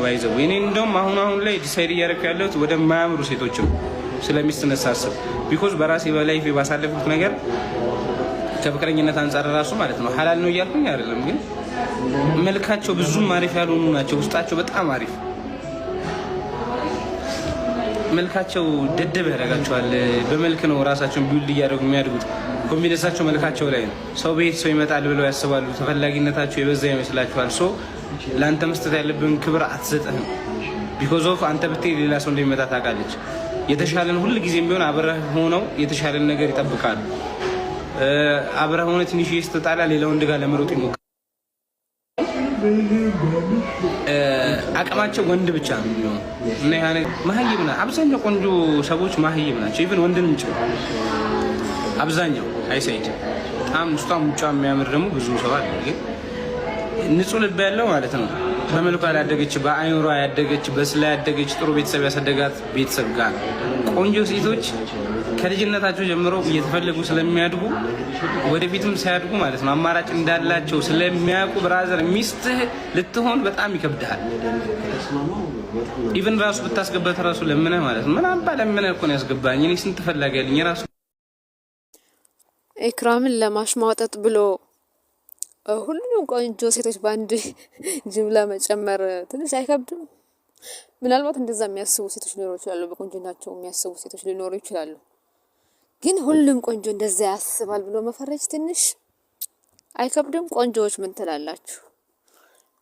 ባይዘው እኔ እንደውም አሁን ላይ ዲሳይድ እያደረኩ ያለሁት ወደ ማያምሩ ሴቶች ነው ስለሚስተነሳስብ ቢኮዝ በራሴ በላይፍ ባሳለፉት ነገር ከፍቅረኝነት አንጻር ራሱ ማለት ነው ሐላል ነው እያልኩኝ አይደለም፣ ግን መልካቸው ብዙም አሪፍ ያልሆኑ ናቸው። ውስጣቸው በጣም አሪፍ መልካቸው ደደብ ያደርጋቸዋል። በመልክ ነው ራሳቸውን ቢውልድ እያደረጉ የሚያድጉት። ኮንፊደንሳቸው መልካቸው ላይ ነው። ሰው ቤት ሰው ይመጣል ብለው ያስባሉ። ተፈላጊነታቸው የበዛ ይመስላችኋል። ሶ ለአንተ መስጠት ያለብን ክብር አትሰጥህም። ቢኮዝ ኦፍ አንተ ብትሄድ ሌላ ሰው እንደሚመጣ ታውቃለች። የተሻለን ሁል ጊዜም ቢሆን አብረህ ሆነው የተሻለን ነገር ይጠብቃሉ። አብረህ ሆነ ትንሽ ስትጣላ ሌላ ወንድ ጋር ለመሮጥ ይሞክራል። አቅማቸው ወንድ ብቻ ነው የሚሆነው እና ያ ነገር መሀይብ ናቸው። አብዛኛው ቆንጆ ሰዎች መሀይብ ናቸው። ኢቭን ወንድን ጭምር አብዛኛው አይሳይድ በጣም ውስጧም ውጫ የሚያምር ደግሞ ብዙ ሰው አለ። ግን ንጹህ ልብ ያለው ማለት ነው በመልኳ ያደገች በአይምሯ ያደገች በስላ ያደገች ጥሩ ቤተሰብ ያሳደጋት ቤተሰብ ጋር ቆንጆ ሴቶች ከልጅነታቸው ጀምሮ እየተፈለጉ ስለሚያድጉ ወደፊትም ሲያድጉ ማለት ነው አማራጭ እንዳላቸው ስለሚያውቁ ብራዘር ሚስትህ ልትሆን በጣም ይከብድሃል። ኢቭን ራሱ ብታስገባት ራሱ ለምነህ ማለት ነው ምን አባ ለምነህ እኮ ነው ያስገባኝ እኔ ስንት ፈላጊ ያለኝ ራሱ ኢክራምን ለማሽሟጠጥ ብሎ ሁሉንም ቆንጆ ሴቶች በአንድ ጅምላ መጨመር ትንሽ አይከብድም? ምናልባት እንደዛ የሚያስቡ ሴቶች ሊኖሩ ይችላሉ። በቆንጆናቸው የሚያስቡ ሴቶች ሊኖሩ ይችላሉ። ግን ሁሉም ቆንጆ እንደዛ ያስባል ብሎ መፈረጅ ትንሽ አይከብድም? ቆንጆዎች ምን ትላላችሁ?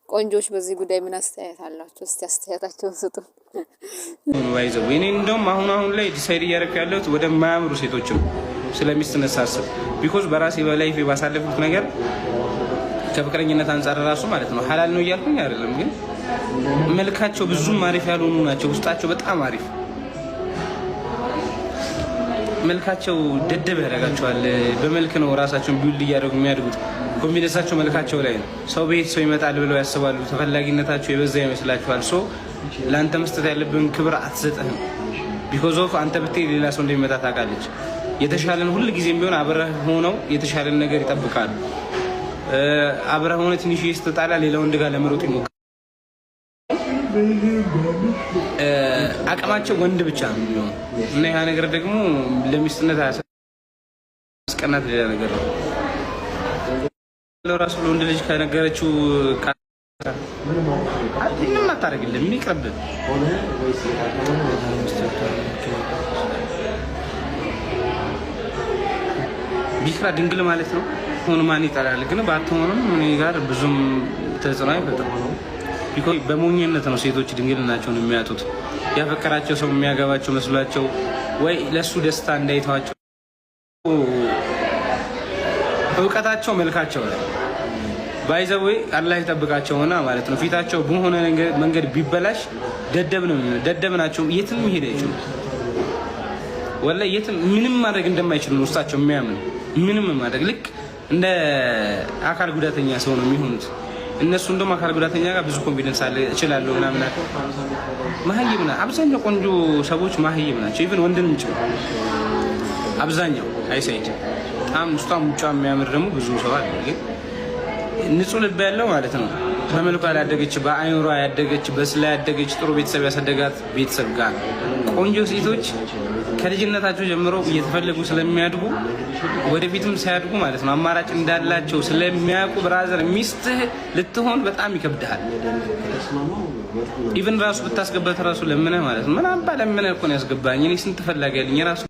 ቆንጆዎች በዚህ ጉዳይ ምን አስተያየት አላችሁ? እስቲ አስተያየታችሁን ስጡ። ባይዘው እኔ እንደውም አሁን ላይ ዲሳይድ እያደረኩ ያለሁት ወደ ማያምሩ ሴቶች ነው ስለሚስተነሳስብ ቢኮዝ በራሴ በላይፍ ባሳለፉት ነገር ከፍቅረኝነት አንጻር ራሱ ማለት ነው ሐላል ነው እያልኩኝ አይደለም፣ ግን መልካቸው ብዙም አሪፍ ያልሆኑ ናቸው። ውስጣቸው በጣም አሪፍ መልካቸው ደደብ ያደርጋቸዋል። በመልክ ነው ራሳቸውን ቢውልድ እያደረጉ የሚያድጉት። ኮንፊደንሳቸው መልካቸው ላይ ነው። ሰው ቤት ሰው ይመጣል ብለው ያስባሉ። ተፈላጊነታቸው የበዛ ይመስላችኋል። ሶ ለአንተ መስጠት ያለብን ክብር አትሰጥህም። ቢኮዝ ኦፍ አንተ ብትሄድ ሌላ ሰው እንደሚመጣ ታውቃለች። የተሻለን ሁል ጊዜም ቢሆን አብረህ ሆነው የተሻለን ነገር ይጠብቃሉ። አብረህ ሆነ ትንሽ ስትጣላ ሌላ ወንድ ጋር ለመሮጥ ይሞክራል። አቅማቸው ወንድ ብቻ ነው የሚሆነው እና ያ ነገር ደግሞ ለሚስትነት አያስቀናት ሌላ ነገር ነው። ለራሱ ለወንድ ልጅ ከነገረችው ምንም አታደርግልህ። ምን ይቅርብህ። ቢክራ ድንግል ማለት ነው ሆኖ ማን ይጠላል? ግን ባትሆንም እኔ ጋር ብዙም ተጽዕኖ አይፈጥርም። ቢኮዝ በሞኝነት ነው ሴቶች ድንግልናቸውን የሚያጡት። ያፈቀራቸው ሰው የሚያገባቸው መስሏቸው ወይ ለሱ ደስታ እንዳይተዋቸው እውቀታቸው መልካቸው ላይ ባይዘው አላህ ይጠብቃቸውና ማለት ነው። ፊታቸው በሆነ መንገድ ቢበላሽ ደደብ ነው የሚሆነው። ደደብ ናቸው። የትም መሄድ አይችሉም። ወላሂ የትም ምንም ማድረግ እንደማይችሉ ነው ውስጣቸው የሚያምን። ምንም ማድረግ ልክ እንደ አካል ጉዳተኛ ሰው ነው የሚሆኑት። እነሱ እንደውም አካል ጉዳተኛ ጋር ብዙ ኮንፊደንስ አለ እችላለሁ ምናምን አለ። መሀይብ ናቸው። አብዛኛው ቆንጆ ሰዎች መሀይብ ናቸው። ኢቭን ወንድንም ጭምር አብዛኛው አይሳይድ በጣም ውስጧም ውጫ የሚያምር ደግሞ ብዙ ሰው አለ። ግን ንጹህ ልብ ያለው ማለት ነው በመልኳ ያደገች በአይምሯ ያደገች በስላ ያደገች ጥሩ ቤተሰብ ያሳደጋት ቤተሰብ ጋር ቆንጆ ሴቶች ከልጅነታቸው ጀምሮ እየተፈለጉ ስለሚያድጉ ወደፊትም ሲያድጉ ማለት ነው አማራጭ እንዳላቸው ስለሚያውቁ ብራዘር ሚስትህ ልትሆን በጣም ይከብድሃል። ኢቭን ራሱ ብታስገባት ራሱ ለምነህ ማለት ነው ምን አባ ለምነህ እኮ ነው ያስገባኝ እኔ ስንት ፈላጊ ያለኝ ራሱ